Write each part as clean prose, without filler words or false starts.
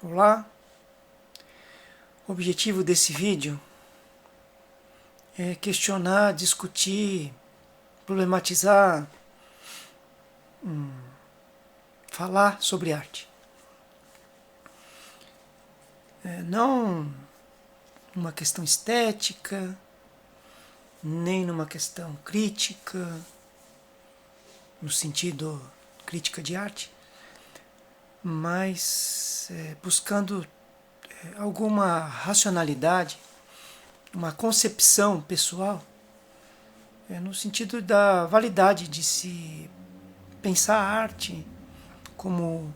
Olá, o objetivo desse vídeo é questionar, discutir, problematizar, falar sobre arte. Não numa questão estética, nem numa questão crítica, no sentido crítica de arte, mas buscando alguma racionalidade, uma concepção pessoal, no sentido da validade de se pensar a arte como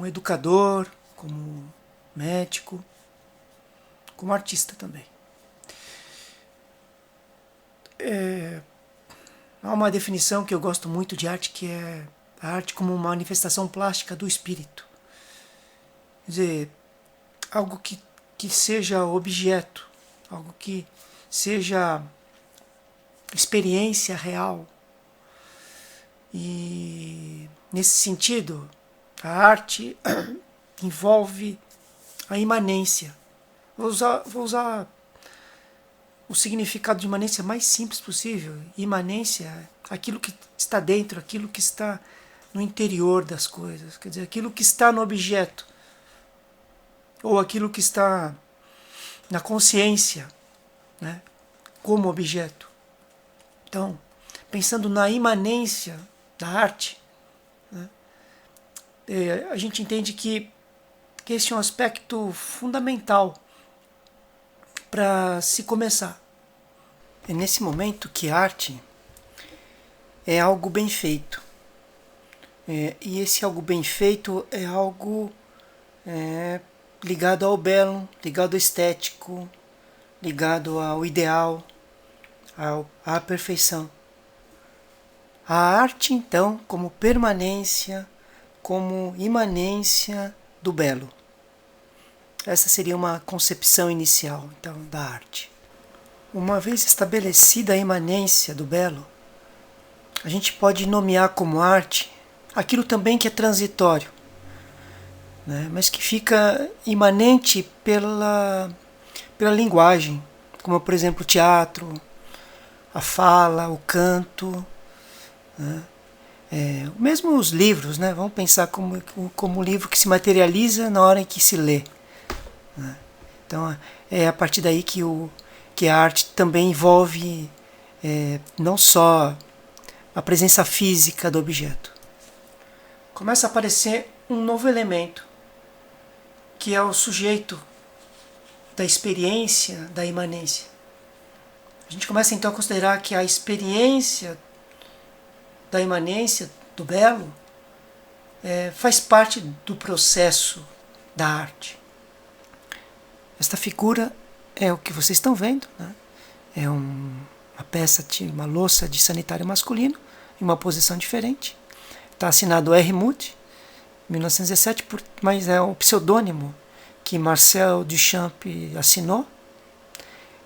educador, como médico, como artista também. Há uma definição que eu gosto muito de arte, que é a arte como uma manifestação plástica do espírito. Quer dizer, algo que seja objeto, algo que seja experiência real. E, nesse sentido, a arte envolve a imanência. Vou usar o significado de imanência mais simples possível. Imanência é aquilo que está dentro, aquilo que está no interior das coisas. Quer dizer, aquilo que está no objeto. Ou aquilo que está na consciência, né, como objeto. Então, pensando na imanência da arte, né, a gente entende que esse é um aspecto fundamental para se começar. É nesse momento que a arte é algo bem feito. E esse algo bem feito é algo ligado ao belo, ligado ao estético, ligado ao ideal, à perfeição. A arte, então, como permanência, como imanência do belo. Essa seria uma concepção inicial, então, da arte. Uma vez estabelecida a imanência do belo, a gente pode nomear como arte aquilo também que é transitório, né, mas que fica imanente pela linguagem, como, por exemplo, o teatro, a fala, o canto, né, mesmo os livros, né, vamos pensar como um livro que se materializa na hora em que se lê. Né. Então, é a partir daí que a arte também envolve não só a presença física do objeto. Começa a aparecer um novo elemento, que é o sujeito da experiência da imanência. A gente começa então a considerar que a experiência da imanência do belo faz parte do processo da arte. Esta figura é o que vocês estão vendo, né? É uma peça, uma louça de sanitário masculino, em uma posição diferente. Está assinado R. Mudd, 1917, mas é um pseudônimo que Marcel Duchamp assinou,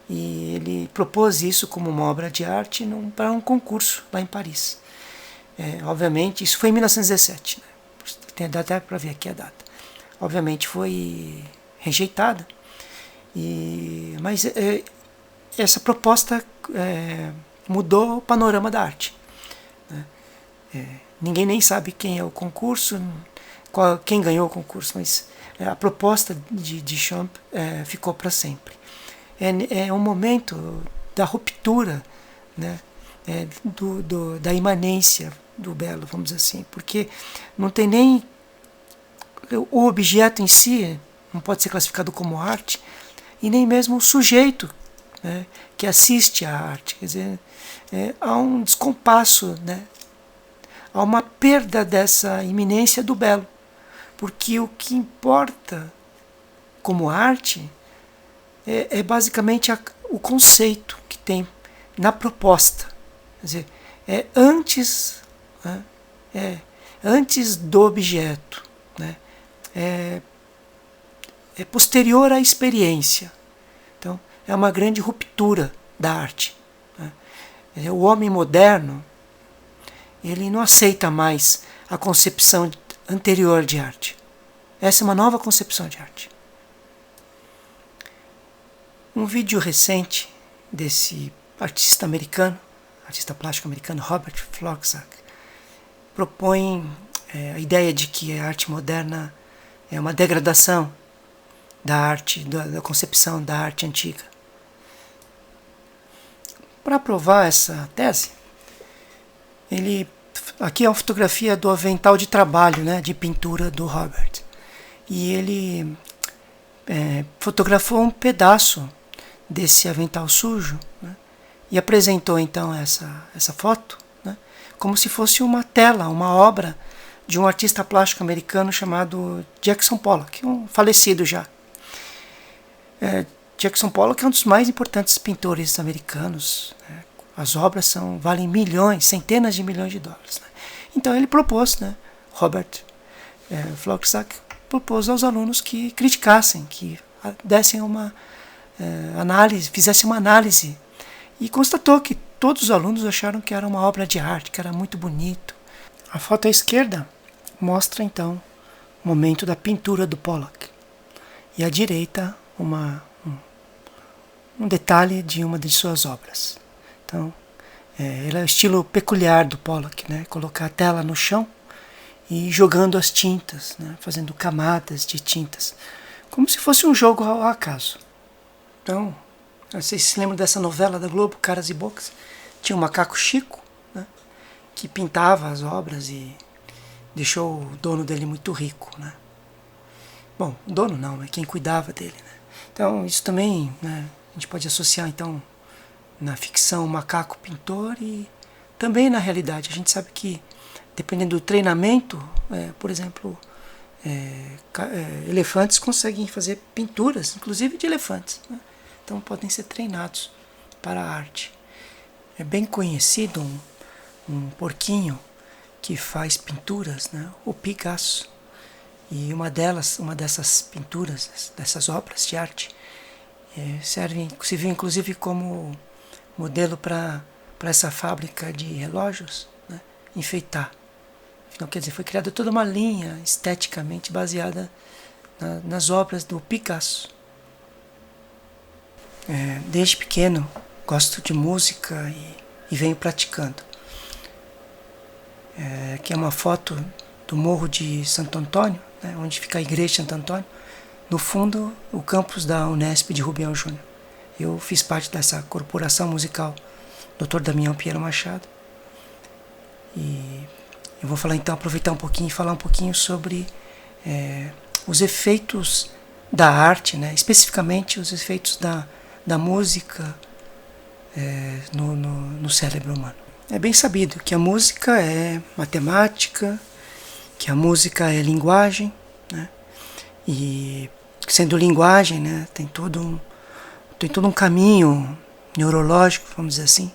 e ele propôs isso como uma obra de arte para um concurso lá em Paris. Obviamente, isso foi em 1917, né? Tem até para ver aqui a data. Obviamente foi rejeitada, mas essa proposta mudou o panorama da arte. Né? Ninguém nem sabe quem é o concurso, quem ganhou o concurso, mas a proposta de Duchamp ficou para sempre. É um momento da ruptura, né, da imanência do belo, vamos dizer assim, porque não tem nem o objeto em si, não pode ser classificado como arte, e nem mesmo o sujeito, né, que assiste à arte. Quer dizer, há um descompasso, né, há uma perda dessa iminência do belo, porque o que importa como arte é basicamente o conceito que tem na proposta. Quer dizer, antes, né, antes do objeto, né, é posterior à experiência. Então, é uma grande ruptura da arte. Né. O homem moderno, ele não aceita mais a concepção anterior de arte. Essa é uma nova concepção de arte. Um vídeo recente desse artista plástico americano Robert Floczak, propõe a ideia de que a arte moderna é uma degradação da arte, da concepção da arte antiga. Para provar essa tese, aqui é uma fotografia do avental de trabalho, né, de pintura do Robert. E ele fotografou um pedaço desse avental sujo, né, e apresentou então essa foto, né, como se fosse uma tela, uma obra de um artista plástico americano chamado Jackson Pollock, um falecido já. Jackson Pollock é um dos mais importantes pintores americanos. Né? As obras valem milhões, centenas de milhões de dólares. Né? Então ele propôs, né, Robert Floczak propôs aos alunos que criticassem, que dessem uma análise, fizessem uma análise, e constatou que todos os alunos acharam que era uma obra de arte, que era muito bonito. A foto à esquerda mostra então o momento da pintura do Pollock, e à direita um detalhe de uma de suas obras. Então, ele é o estilo peculiar do Pollock, né? Colocar a tela no chão e jogando as tintas, né? Fazendo camadas de tintas, como se fosse um jogo ao acaso. Então, vocês se lembram dessa novela da Globo, Caras e Bocas? Tinha o macaco Chico, né? Que pintava as obras e deixou o dono dele muito rico, né? Bom, o dono não, mas quem cuidava dele, né? Então, isso também, né, a gente pode associar, então, na ficção, o macaco pintor, e também na realidade. A gente sabe que, dependendo do treinamento, por exemplo, elefantes conseguem fazer pinturas, inclusive de elefantes, né? Então, podem ser treinados para a arte. É bem conhecido um porquinho que faz pinturas, né, o Picasso. E uma dessas pinturas, dessas obras de arte, serviu inclusive como modelo para essa fábrica de relógios, né, enfeitar. Então, quer dizer, foi criada toda uma linha esteticamente baseada nas obras do Picasso. Desde pequeno gosto de música e venho praticando. Aqui é uma foto do Morro de Santo Antônio, né, onde fica a igreja de Santo Antônio. No fundo, o campus da Unesp de Rubião Júnior. Eu fiz parte dessa corporação musical, Dr. Damião Pinheiro Machado. E eu vou falar então, aproveitar um pouquinho e falar um pouquinho sobre os efeitos da arte, né, especificamente os efeitos da música no cérebro humano. É bem sabido que a música é matemática, que a música é linguagem, né? E sendo linguagem, né, tem todo um caminho neurológico, vamos dizer assim,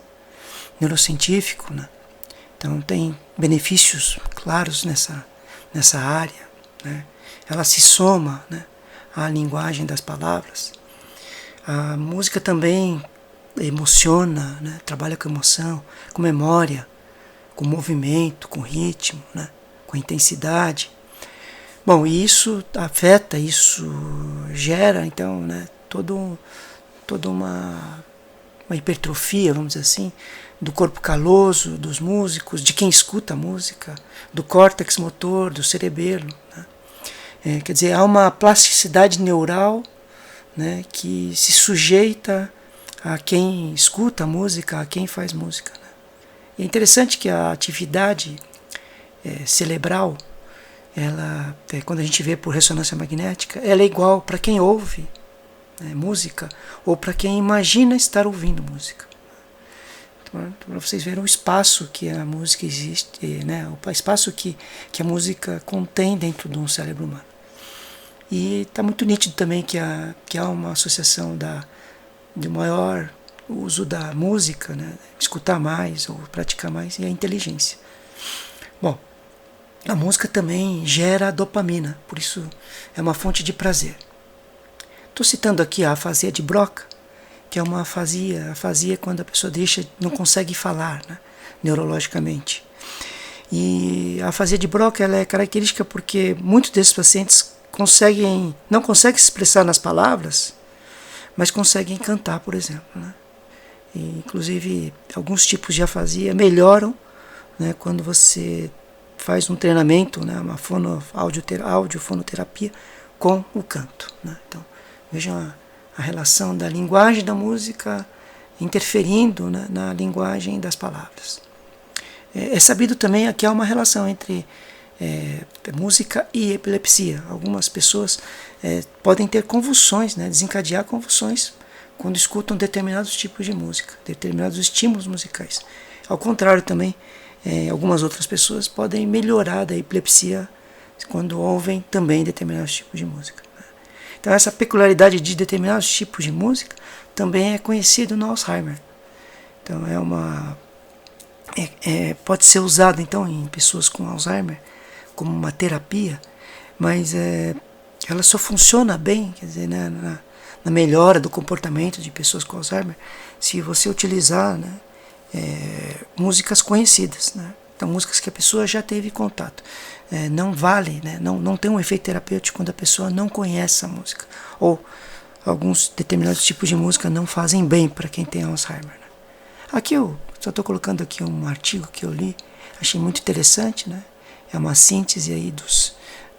neurocientífico, né? Então tem benefícios claros nessa área, né? Ela se soma, né, à linguagem das palavras. A música também emociona, né? Trabalha com emoção, com memória, com movimento, com ritmo, né? Com intensidade. Bom, e isso afeta, isso gera, então, né, toda uma hipertrofia, vamos dizer assim, do corpo caloso dos músicos, de quem escuta a música, do córtex motor, do cerebelo, né? Quer dizer, há uma plasticidade neural, né, que se sujeita a quem escuta a música, a quem faz música, né? E é interessante que a atividade cerebral, ela, quando a gente vê por ressonância magnética, ela é igual para quem ouve, né, música, ou para quem imagina estar ouvindo música. Então, para vocês verem o espaço que a música existe, né, o espaço que a música contém dentro de um cérebro humano. E está muito nítido também que há uma associação de maior uso da música, né, escutar mais ou praticar mais, e a inteligência. Bom, a música também gera dopamina, por isso é uma fonte de prazer. Estou citando aqui a afasia de Broca, que é uma afasia quando a pessoa não consegue falar, né, neurologicamente. E a afasia de Broca ela é característica porque muitos desses pacientes não conseguem se expressar nas palavras, mas conseguem cantar, por exemplo, né? E, inclusive, alguns tipos de afasia melhoram, né, quando você faz um treinamento, né, uma audiofonoterapia com o canto, né? Então, vejam a relação da linguagem da música interferindo, né, na linguagem das palavras. É sabido também que há uma relação entre música e epilepsia. Algumas pessoas podem ter convulsões, né, desencadear convulsões quando escutam determinados tipos de música, determinados estímulos musicais. Ao contrário também, algumas outras pessoas podem melhorar da epilepsia quando ouvem também determinados tipos de música. Então essa peculiaridade de determinados tipos de música também é conhecido no Alzheimer. Então pode ser usado então em pessoas com Alzheimer como uma terapia, mas ela só funciona bem, quer dizer, né, na melhora do comportamento de pessoas com Alzheimer, se você utilizar, né, músicas conhecidas, né? Então músicas que a pessoa já teve contato. Não vale, né, não tem um efeito terapêutico quando a pessoa não conhece a música, ou alguns determinados tipos de música não fazem bem para quem tem Alzheimer, né? Aqui eu só estou colocando aqui um artigo que eu li, achei muito interessante, né? É uma síntese aí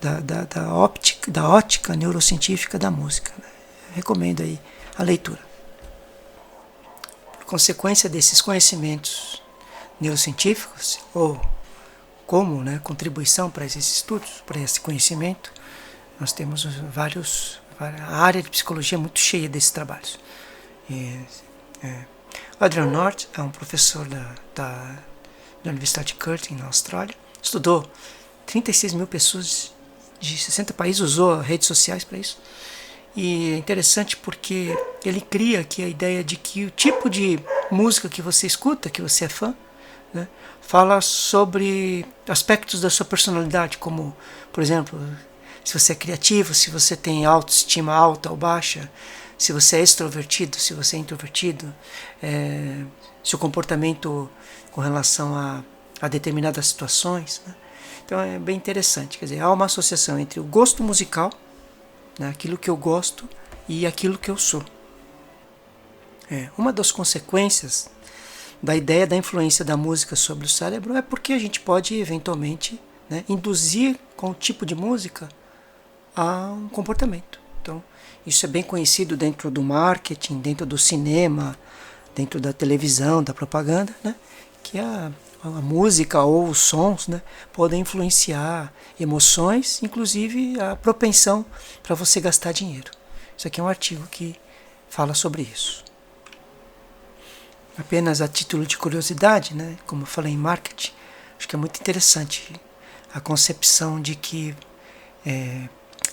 da ótica neurocientífica da música, né? Recomendo aí a leitura. Por consequência desses conhecimentos neurocientíficos, ou como, né, contribuição para esses estudos, para esse conhecimento, nós temos a área de psicologia é muito cheia desses trabalhos. Adrian North é um professor da Universidade de Curtin, na Austrália. Estudou 36 mil pessoas de 60 países, usou redes sociais para isso. E é interessante porque ele cria aqui a ideia de que o tipo de música que você escuta, que você é fã, né, fala sobre aspectos da sua personalidade, como, por exemplo, se você é criativo, se você tem autoestima alta ou baixa, se você é extrovertido, se você é introvertido, seu comportamento com relação a determinadas situações, né? Então é bem interessante, quer dizer, há uma associação entre o gosto musical, né, aquilo que eu gosto, e aquilo que eu sou. Uma das consequências da ideia da influência da música sobre o cérebro é porque a gente pode eventualmente, né, induzir com o tipo de música a um comportamento. Então, isso é bem conhecido dentro do marketing, dentro do cinema, dentro da televisão, da propaganda, né, que a música ou os sons, né, podem influenciar emoções, inclusive a propensão para você gastar dinheiro. Isso aqui é um artigo que fala sobre isso. Apenas a título de curiosidade, né, como eu falei em marketing, acho que é muito interessante a concepção de que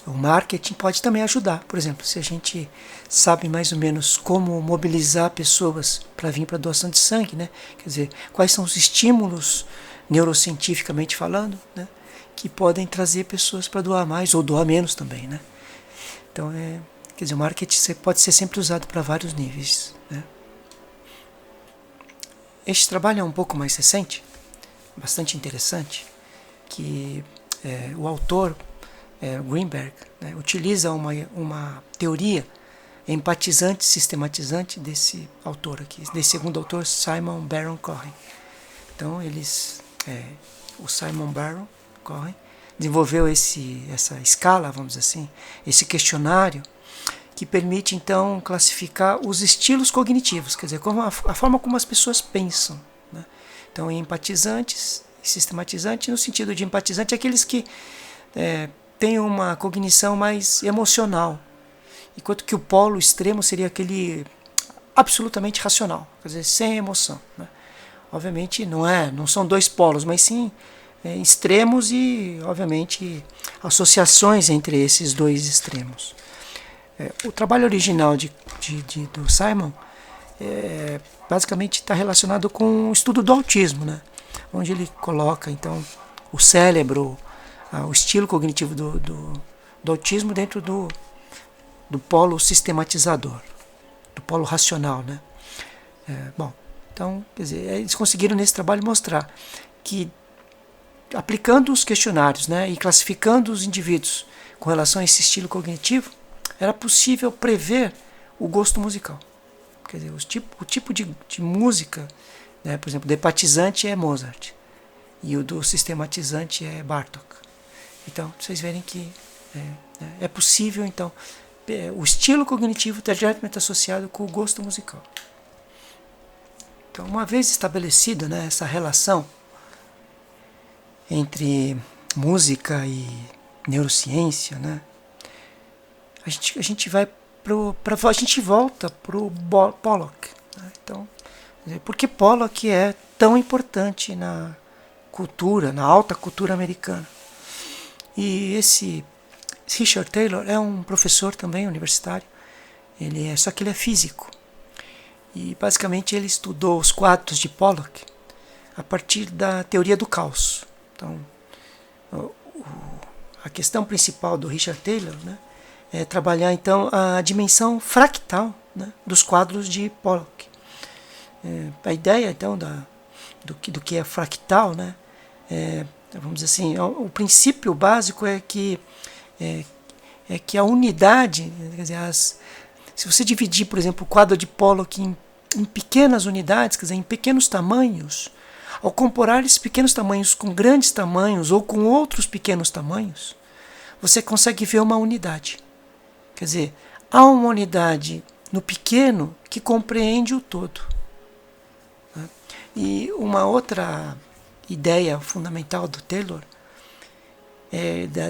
o marketing pode também ajudar. Por exemplo, se a gente sabe mais ou menos como mobilizar pessoas para vir para a doação de sangue, né? Quer dizer, quais são os estímulos, neurocientificamente falando, né, que podem trazer pessoas para doar mais ou doar menos também, né? Então, quer dizer, o marketing pode ser sempre usado para vários níveis, né? Este trabalho é um pouco mais recente, bastante interessante, que o autor Greenberg, né, utiliza uma teoria empatizante, sistematizante desse autor aqui, desse segundo autor, Simon Baron Cohen. Então o Simon Baron Cohen desenvolveu essa escala, vamos dizer assim, esse questionário que permite então classificar os estilos cognitivos, quer dizer, a forma como as pessoas pensam, né? Então, empatizantes e sistematizantes, no sentido de empatizante, aqueles que tem uma cognição mais emocional, enquanto que o polo extremo seria aquele absolutamente racional, quer dizer, sem emoção, né? Obviamente não são dois polos, mas sim extremos e, obviamente, associações entre esses dois extremos. O trabalho original do Simon basicamente está relacionado com o estudo do autismo, né? Onde ele coloca então o cérebro, o estilo cognitivo do autismo dentro do polo sistematizador, do polo racional, né? Então, quer dizer, eles conseguiram nesse trabalho mostrar que, aplicando os questionários, né, e classificando os indivíduos com relação a esse estilo cognitivo, era possível prever o gosto musical. Quer dizer, o tipo de música, né, por exemplo, do hepatizante é Mozart e o do sistematizante é Bartók. Então, vocês verem que é possível, então, o estilo cognitivo está diretamente associado com o gosto musical. Então, uma vez estabelecida, né, essa relação entre música e neurociência, né, a gente volta para o Pollock. Né? Então, por que Pollock é tão importante na cultura, na alta cultura americana? E esse Richard Taylor é um professor também universitário, só que ele é físico. E basicamente ele estudou os quadros de Pollock a partir da teoria do caos. Então, a questão principal do Richard Taylor, né, é trabalhar então a dimensão fractal, né, dos quadros de Pollock. A ideia então do que é fractal, né, vamos dizer assim, o princípio básico é que a unidade, quer dizer, se você dividir, por exemplo, o quadro de Pollock em pequenas unidades, quer dizer, em pequenos tamanhos, ao comparar esses pequenos tamanhos com grandes tamanhos ou com outros pequenos tamanhos, você consegue ver uma unidade. Quer dizer, há uma unidade no pequeno que compreende o todo. Né? E uma outra ideia fundamental do Taylor,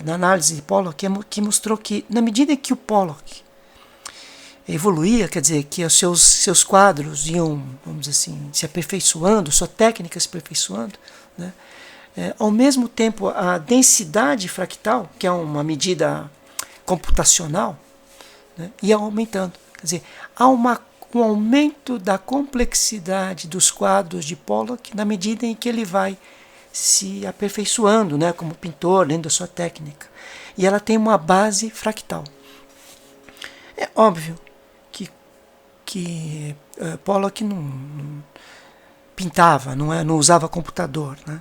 da análise de Pollock, que mostrou que, na medida que o Pollock evoluía, quer dizer, que os seus quadros iam, vamos dizer assim, se aperfeiçoando, sua técnica se aperfeiçoando, né? Ao mesmo tempo, a densidade fractal, que é uma medida computacional, né, ia aumentando. Quer dizer, há um aumento da complexidade dos quadros de Pollock na medida em que ele vai se aperfeiçoando, né, como pintor, dentro da sua técnica. E ela tem uma base fractal. É óbvio que Pollock não pintava, não usava computador, né?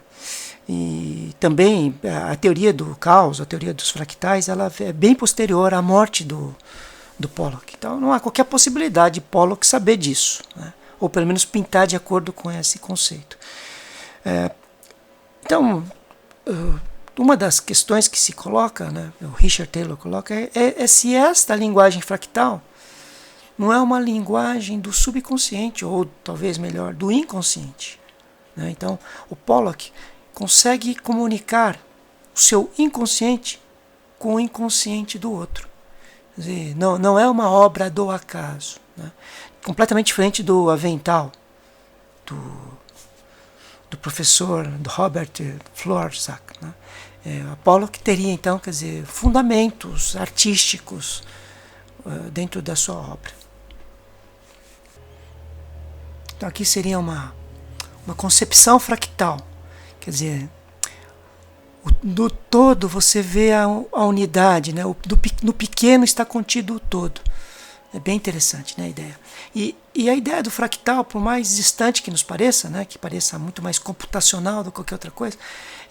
E também a teoria do caos, a teoria dos fractais, ela é bem posterior à morte do Pollock. Então não há qualquer possibilidade de Pollock saber disso, né? Ou pelo menos pintar de acordo com esse conceito. Então, uma das questões que se coloca, né, o Richard Taylor coloca, é se esta linguagem fractal não é uma linguagem do subconsciente, ou talvez melhor, do inconsciente. Né? Então, o Pollock consegue comunicar o seu inconsciente com o inconsciente do outro. Quer dizer, não é uma obra do acaso. Né? Completamente diferente do Avental, do professor Robert Florzak. Né? A Pollock teria, então, quer dizer, fundamentos artísticos dentro da sua obra. Então aqui seria uma concepção fractal. Quer dizer, no todo você vê a unidade, né? No pequeno está contido o todo. É bem interessante, né, a ideia. E a ideia do fractal, por mais distante que nos pareça, né, que pareça muito mais computacional do que qualquer outra coisa,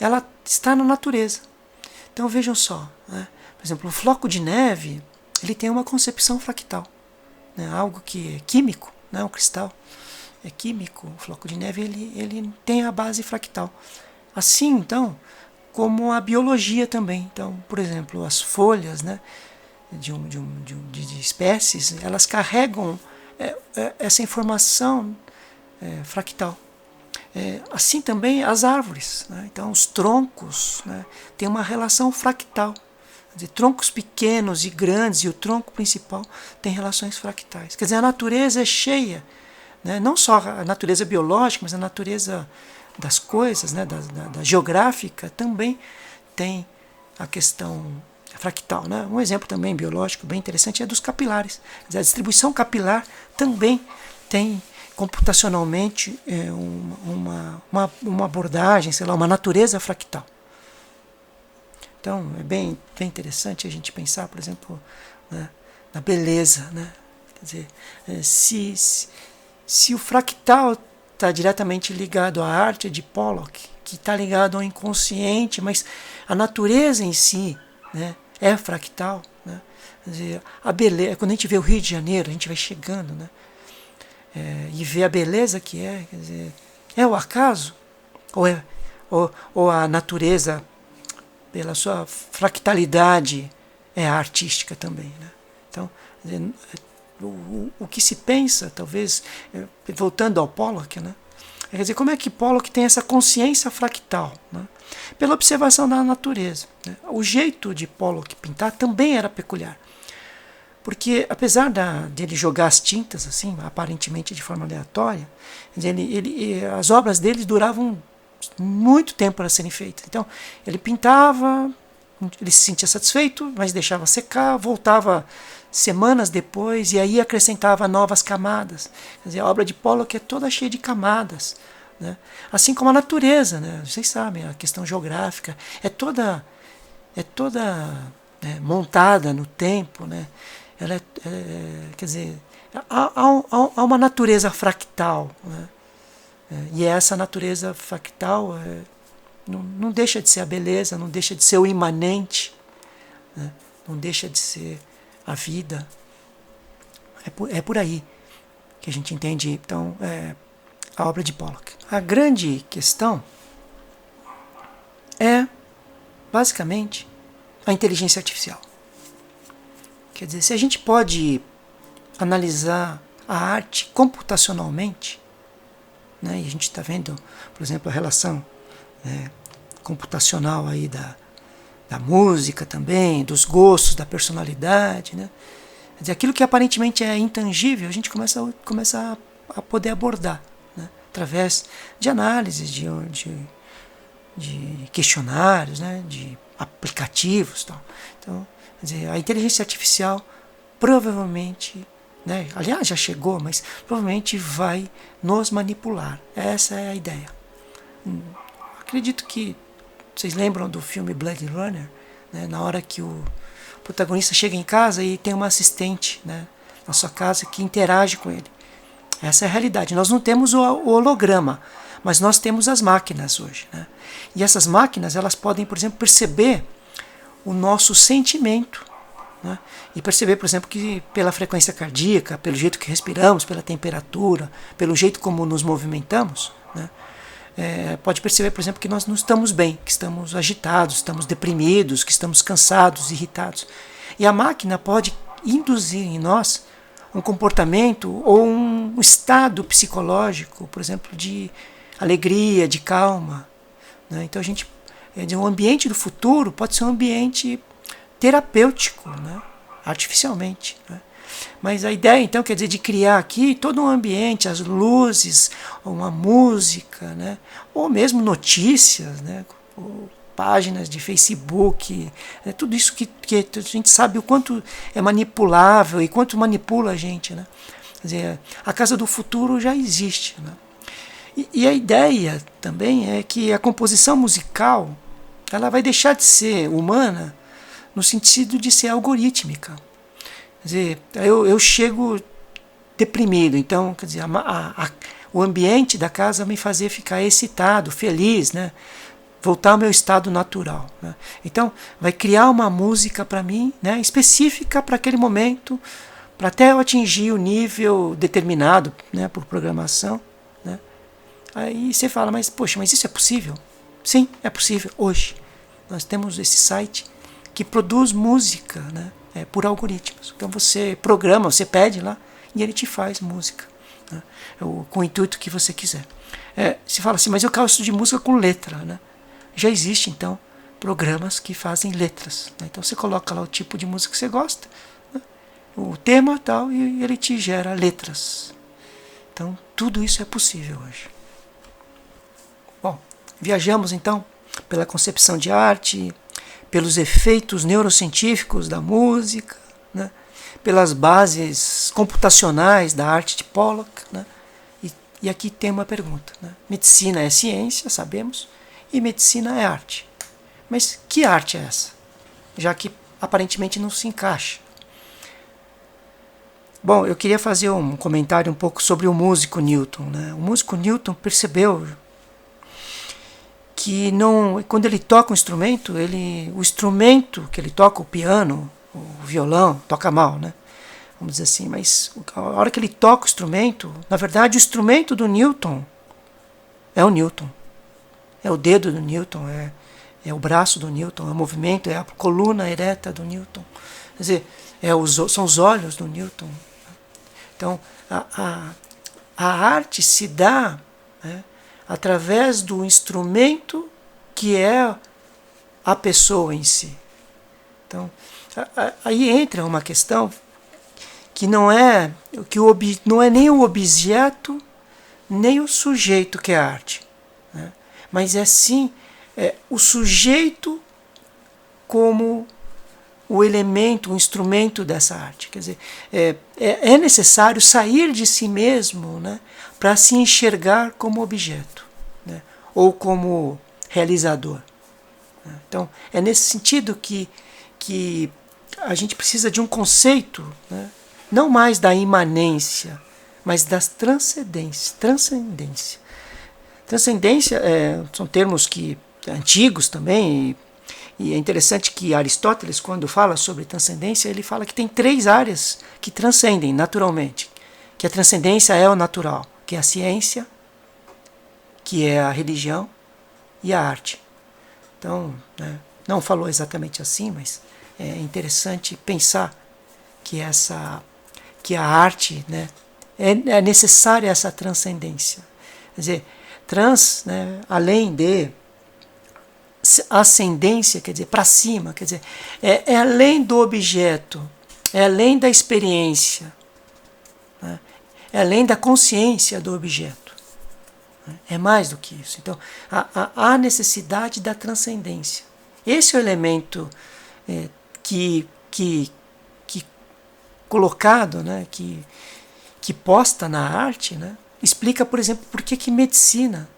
ela está na natureza. Então vejam só, né? Por exemplo, o floco de neve, ele tem uma concepção fractal, né? Algo que é químico, né? Um cristal é químico, o floco de neve ele tem a base fractal. Assim, então, como a biologia também. Então, por exemplo, as folhas, né, de espécies, elas carregam essa informação fractal. Assim também as árvores, né? Então os troncos, né, têm uma relação fractal. Quer dizer, troncos pequenos e grandes e o tronco principal tem relações fractais. Quer dizer, a natureza é cheia, né, não só a natureza biológica, mas a natureza das coisas, né, da geográfica, também tem a questão fractal. Né? Um exemplo também biológico bem interessante é dos capilares. Quer dizer, a distribuição capilar também tem computacionalmente uma abordagem, sei lá, uma natureza fractal. Então é bem interessante a gente pensar, por exemplo, né, na beleza. Né? Quer dizer, se o fractal está diretamente ligado à arte de Pollock, que está ligado ao inconsciente, mas a natureza em si, né, é fractal, né? Quer dizer, a beleza, quando a gente vê o Rio de Janeiro, a gente vai chegando, né? E vê a beleza que é, quer dizer, é o acaso? Ou a natureza, pela sua fractalidade, é artística também, né? Então, quer dizer, o que se pensa, talvez, voltando ao Pollock, né? Quer dizer, como é que Pollock tem essa consciência fractal, né? Pela observação da natureza, né? O jeito de Pollock pintar também era peculiar. Porque, apesar dele jogar as tintas, assim, aparentemente de forma aleatória, as obras dele duravam muito tempo para serem feitas. Então, ele pintava, ele se sentia satisfeito, mas deixava secar, voltava semanas depois e aí acrescentava novas camadas. Quer dizer, a obra de Pollock é toda cheia de camadas, né? Assim como a natureza, né? Vocês sabem, a questão geográfica é toda né, montada no tempo, né? Ela quer dizer, há uma natureza fractal, né? E essa natureza fractal não deixa de ser a beleza, não deixa de ser o imanente, né? Não deixa de ser a vida. É por aí que a gente entende, então, a obra de Pollock. A grande questão é, basicamente, a inteligência artificial. Quer dizer, se a gente pode analisar a arte computacionalmente, né, e a gente está vendo, por exemplo, a relação, né, computacional aí da música também, dos gostos, da personalidade, né? Quer dizer, aquilo que aparentemente é intangível, a gente começa a poder abordar, né, através de análises, de questionários, né, de aplicativos, tal. Então, quer dizer, a inteligência artificial provavelmente, né, aliás já chegou, mas provavelmente vai nos manipular. Essa é a ideia. Acredito que vocês lembram do filme Blade Runner, né, na hora que o protagonista chega em casa e tem uma assistente, né, na sua casa que interage com ele. Essa é a realidade. Nós não temos o holograma, mas nós temos as máquinas hoje, né? E essas máquinas, elas podem, por exemplo, perceber o nosso sentimento, né? E perceber, por exemplo, que pela frequência cardíaca, pelo jeito que respiramos, pela temperatura, pelo jeito como nos movimentamos, né? Pode perceber, por exemplo, que nós não estamos bem, que estamos agitados, estamos deprimidos, que estamos cansados, irritados. E a máquina pode induzir em nós um comportamento ou um estado psicológico, por exemplo, de alegria, de calma, né? Então o ambiente do futuro pode ser um ambiente terapêutico, né? Artificialmente, né? Mas a ideia, então, quer dizer, de criar aqui todo um ambiente, as luzes, uma música, né? Ou mesmo notícias, né? Ou páginas de Facebook, né? Tudo isso que a gente sabe o quanto é manipulável e quanto manipula a gente, né? Quer dizer, a casa do futuro já existe, né? E a ideia também é que a composição musical ela vai deixar de ser humana no sentido de ser algorítmica. Quer dizer, eu chego deprimido, então, quer dizer, o ambiente da casa me fazer ficar excitado, feliz, né? Voltar ao meu estado natural, né? Então, vai criar uma música para mim, né? Específica para aquele momento, para até eu atingir o nível determinado, né? Por programação, né? Aí você fala, mas poxa, mas isso é possível? Sim, é possível hoje. Nós temos esse site que produz música, né? Por algoritmos. Então você programa, você pede lá e ele te faz música, né? Com o intuito que você quiser. Você fala assim, mas eu gosto de música com letra, né? Já existe então programas que fazem letras, né? Então você coloca lá o tipo de música que você gosta, né? O tema tal, e ele te gera letras. Então tudo isso é possível hoje. Bom, viajamos então pela concepção de arte, pelos efeitos neurocientíficos da música, né? Pelas bases computacionais da arte de Pollock, né? E aqui tem uma pergunta, né? Medicina é ciência, sabemos, e medicina é arte. Mas que arte é essa? Já que aparentemente não se encaixa. Bom, eu queria fazer um comentário um pouco sobre o músico Newton, né? O músico Newton percebeu que não, quando ele toca um instrumento, o instrumento que ele toca, o piano, o violão, toca mal, né? Vamos dizer assim, mas a hora que ele toca o instrumento, na verdade o instrumento do Newton é o Newton. É o dedo do Newton, é o braço do Newton, é o movimento, é a coluna ereta do Newton. Quer dizer, são os olhos do Newton. Então, a arte se dá, né, através do instrumento que é a pessoa em si. Então, aí entra uma questão que não é nem o objeto, nem o sujeito que é a arte, né? Mas é sim o sujeito como o elemento, o instrumento dessa arte. Quer dizer, é necessário sair de si mesmo, né, para se enxergar como objeto, né, ou como realizador. Então, é nesse sentido que a gente precisa de um conceito, né, não mais da imanência, mas das transcendência. Transcendência são termos antigos também, e é interessante que Aristóteles, quando fala sobre transcendência, ele fala que tem 3 áreas que transcendem naturalmente. Que a transcendência é o natural, que é a ciência, que é a religião e a arte. Então, né, não falou exatamente assim, mas é interessante pensar que a arte, né, é necessária essa transcendência. Quer dizer, né, além de ascendência, quer dizer, para cima, quer dizer, é além do objeto, é além da experiência, né, é além da consciência do objeto, né, é mais do que isso. Então, há necessidade da transcendência. Esse é o elemento que colocado, né, que posta na arte, né, explica, por exemplo, por que medicina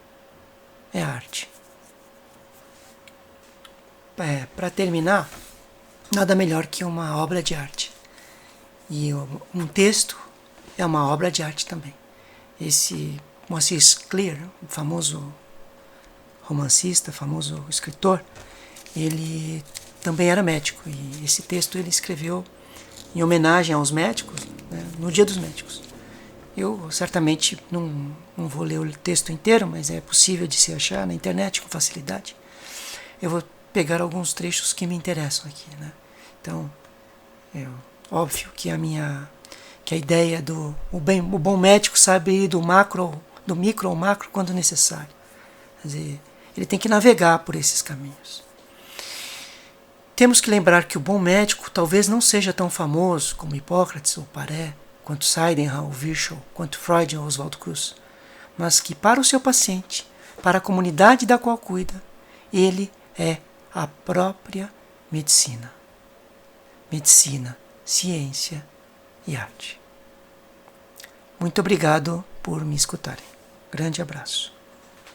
é arte. Para terminar, nada melhor que uma obra de arte. E um texto é uma obra de arte também. Esse Moisés Clear, o famoso romancista, famoso escritor, ele também era médico. E esse texto ele escreveu em homenagem aos médicos, né, no Dia dos Médicos. Eu certamente não vou ler o texto inteiro, mas é possível de se achar na internet com facilidade. Eu vou pegar alguns trechos que me interessam aqui, né? Então, óbvio que a ideia o bom médico sabe ir do micro ao macro quando necessário. Quer dizer, ele tem que navegar por esses caminhos. Temos que lembrar que o bom médico talvez não seja tão famoso como Hipócrates ou Paré, quanto Seidenhall ou Virchow, quanto Freud ou Oswaldo Cruz, mas que para o seu paciente, para a comunidade da qual cuida, ele é a própria medicina. Medicina, ciência e arte. Muito obrigado por me escutarem. Grande abraço.